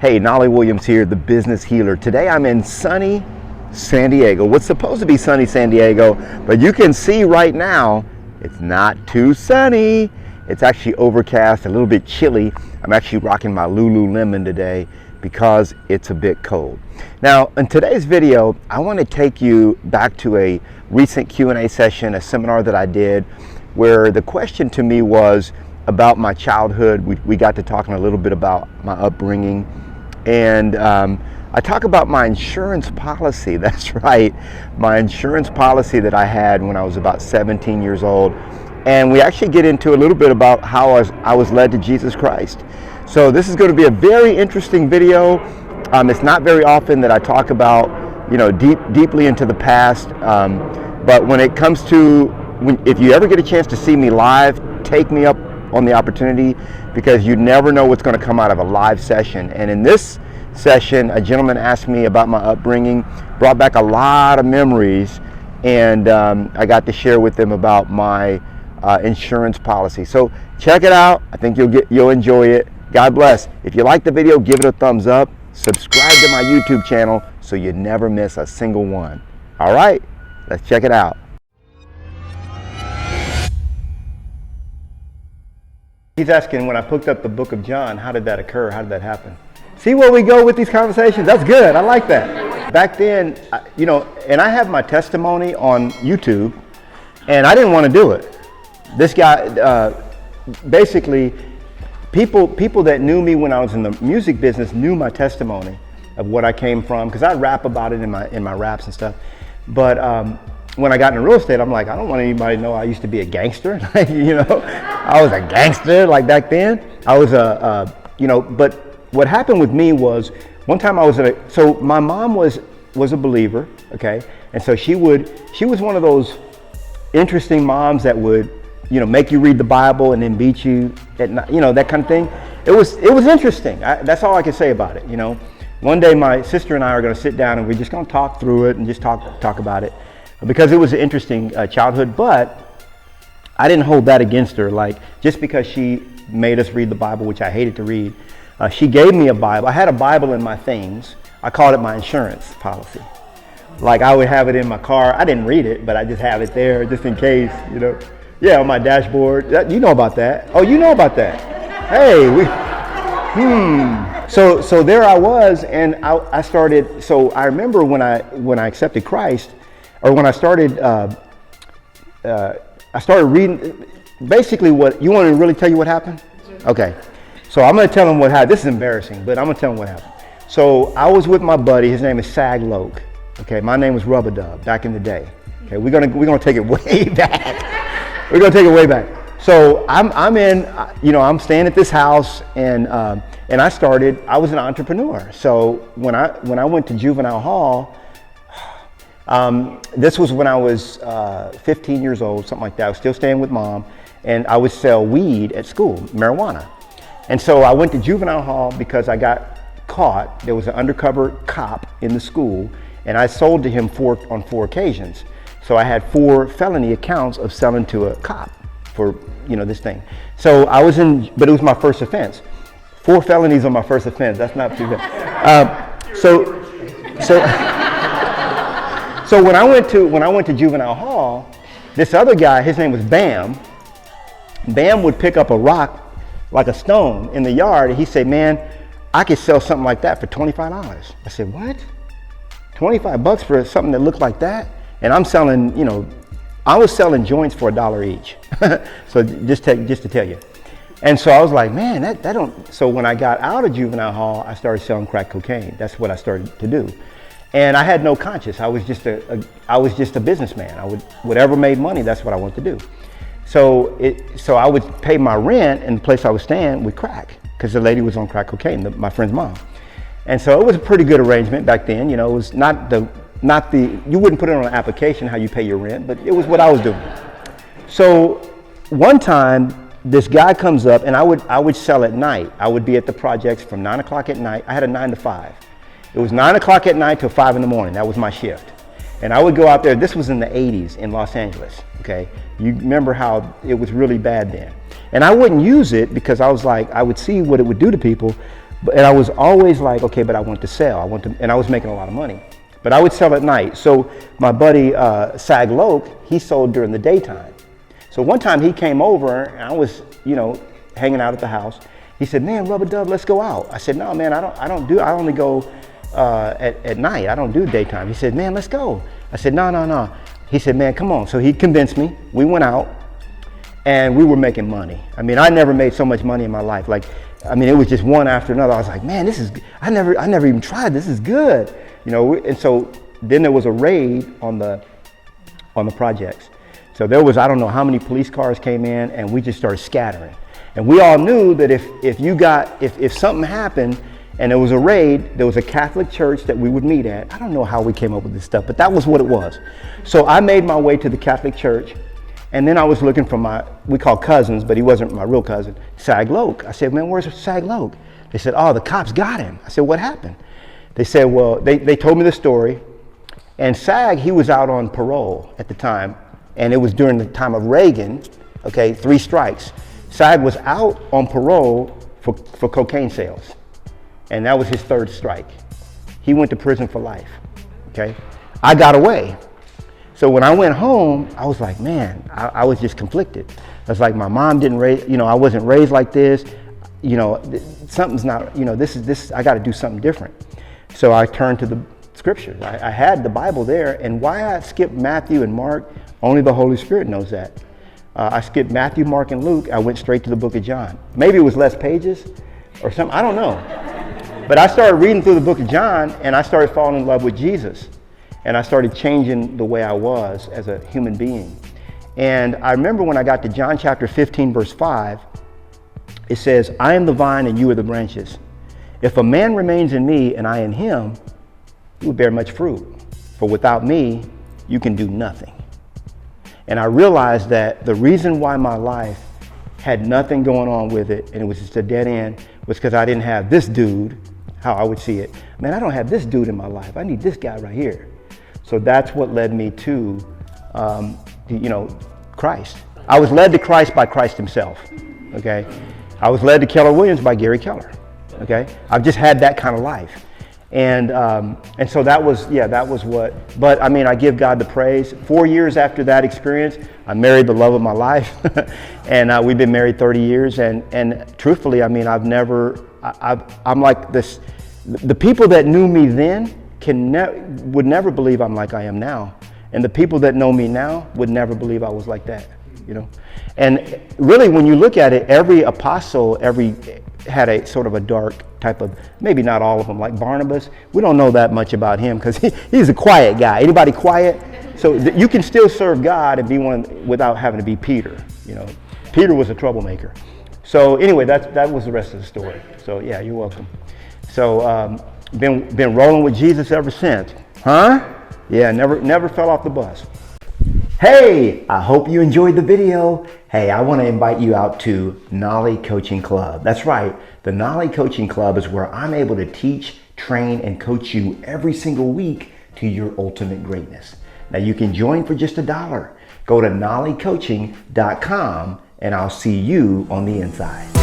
Hey, Knolly Williams here, the business healer. Today I'm in sunny San Diego. What's supposed to be sunny San Diego, but you can see right now it's not too sunny. It's actually overcast, a little bit chilly. I'm actually rocking my Lululemon today because it's a bit cold. Now, in today's video, I want to take you back to a recent Q&A session, a seminar that I did, where the question to me was about my childhood. We got to talking a little bit about my upbringing, and I talk about my insurance policy. That's right, my insurance policy that I had when I was about 17 years old. And we actually get into a little bit about how I was led to Jesus Christ. So this is going to be a very interesting video. It's not very often that I talk about, deeply into the past. But when it comes to, if you ever get a chance to see me live, take me up on the opportunity, because you never know what's going to come out of a live session. And in this session, a gentleman asked me about my upbringing, brought back a lot of memories, and I got to share with them about my insurance policy. So check it out. I think you'll enjoy it. God bless. If you like the video, give it a thumbs up. Subscribe to my YouTube channel so you never miss a single one. All right, let's check it out. He's asking, when I picked up the book of John, how did that occur? How did that happen? See where we go with these conversations? That's good. I like that. Back then, and I have my testimony on YouTube, and I didn't want to do it. This guy, basically, people that knew me when I was in the music business knew my testimony of what I came from, because I rap about it in my raps and stuff. But when I got into real estate, I'm like, I don't want anybody to know I used to be a gangster. I was a gangster like back then. I was but what happened with me was, one time I was so my mom was a believer, okay? And so she was one of those interesting moms that would, make you read the Bible and then beat you at night, that kind of thing. It was interesting. That's all I can say about it, One day my sister and I are going to sit down and we're just going to talk through it and just talk about it, because it was an interesting childhood. But I didn't hold that against her. Like, just because she made us read the Bible, which I hated to read, she gave me a Bible. I had a Bible in my things. I called it my insurance policy. Like, I would have it in my car. I didn't read it, but I just have it there just in case, Yeah, on my dashboard. You know about that. Oh, you know about that. Hey, So there I was, and I started. So I remember when I accepted Christ, or when I started reading. Basically, what you want to really tell you what happened? Okay. So I'm going to tell them what happened. This is embarrassing, but I'm going to tell them what happened. So I was with my buddy. His name is Sag Loke. Okay, my name was Rubber Dub back in the day. Okay, we're gonna take it way back. We're gonna take it way back. So I'm in, I'm staying at this house, and I was an entrepreneur. So when I went to juvenile hall, this was when I was 15 years old, something like that. I was still staying with mom, and I would sell weed at school, marijuana. And so I went to juvenile hall because I got caught. There was an undercover cop in the school, and I sold to him on four occasions. So I had 4 felony accounts of selling to a cop for, this thing. So I was but it was my first offense. 4 felonies on my first offense. That's not too bad. So when I went to juvenile hall, this other guy, his name was Bam. Bam would pick up a rock, like a stone, in the yard, and he said, "Man, I could sell something like that for $25. I said, "What? $25 for something that looked like that?" And I'm selling, I was selling joints for $1 each. So just to tell you. And so I was like, man, that don't. So when I got out of juvenile hall, I started selling crack cocaine. That's what I started to do. And I had no conscience. I was just a businessman. Whatever made money, that's what I wanted to do. So I would pay my rent in the place I was staying with crack, because the lady was on crack cocaine, my friend's mom. And so it was a pretty good arrangement back then. It was not the you wouldn't put it on an application how you pay your rent, but it was what I was doing. So one time this guy comes up, and I would sell at night. I would be at the projects from 9 o'clock at night. I had a 9 to 5. It was 9 o'clock at night till 5 in the morning. That was my shift. And I would go out there. This was in the 80s in Los Angeles. Okay, you remember how it was really bad then. And I wouldn't use it because I was like, I would see what it would do to people, And I was always like, okay, but I want to sell. And I was making a lot of money. But I would sell at night. So my buddy Sag Loke, he sold during the daytime. So one time he came over and I was, hanging out at the house. He said, man, Rubber Dub, let's go out. I said, no, man, I only go at night. I don't do daytime. He said, man, let's go. I said, no. He said, man, come on. So he convinced me. We went out and we were making money. I mean, I never made so much money in my life. It was just one after another. I was like, man, I never even tried. This is good. And so then there was a raid on the projects. So there was, I don't know how many police cars came in, and we just started scattering. And we all knew that if something happened and there was a raid, there was a Catholic church that we would meet at. I don't know how we came up with this stuff, but that was what it was. So I made my way to the Catholic church, and then I was looking for we call cousins, but he wasn't my real cousin, Sag Loke. I said, man, where's Sag Loke? They said, oh, the cops got him. I said, what happened? They said, well, they told me the story. And Sag, he was out on parole at the time, and it was during the time of Reagan, 3 strikes. Sag was out on parole for cocaine sales, and that was his 3rd strike. He went to prison for life, I got away. So when I went home, I was like, man, I was just conflicted. I was like, my mom didn't raise, I wasn't raised like this. Something's not, this, I got to do something different. So I turned to the scriptures. I had the Bible there, and why I skipped Matthew and Mark, only the Holy Spirit knows that. I skipped Matthew, Mark, and Luke. I went straight to the book of John. Maybe it was less pages or something, I don't know. But I started reading through the book of John, and I started falling in love with Jesus. And I started changing the way I was as a human being. And I remember when I got to John chapter 15, verse 5, it says, I am the vine and you are the branches. If a man remains in me and I in him, he will bear much fruit. For without me, you can do nothing. And I realized that the reason why my life had nothing going on with it, and it was just a dead end, was because I didn't have this dude, how I would see it. Man, I don't have this dude in my life. I need this guy right here. So that's what led me to, Christ. I was led to Christ by Christ himself, I was led to Keller Williams by Gary Keller, I've just had that kind of life. And so that was what, but I give God the praise. 4 years after that experience, I married the love of my life. And we've been married 30 years. And truthfully, I'm like this, the people that knew me then would never believe I'm like I am now. And the people that know me now would never believe I was like that, And really, when you look at it, every apostle, had a sort of a dark type of, maybe not all of them, like Barnabas. We don't know that much about him because he's a quiet guy. Anybody quiet? So you can still serve God and be one without having to be Peter. Peter was a troublemaker. So anyway, that was the rest of the story. So yeah, you're welcome. So been rolling with Jesus ever since, huh? Yeah, never fell off the bus. Hey, I hope you enjoyed the video. Hey, I want to invite you out to Knolly Coaching Club. That's right, the Knolly Coaching Club is where I'm able to teach, train, and coach you every single week to your ultimate greatness. Now you can join for just $1. Go to knollycoaching.com and I'll see you on the inside.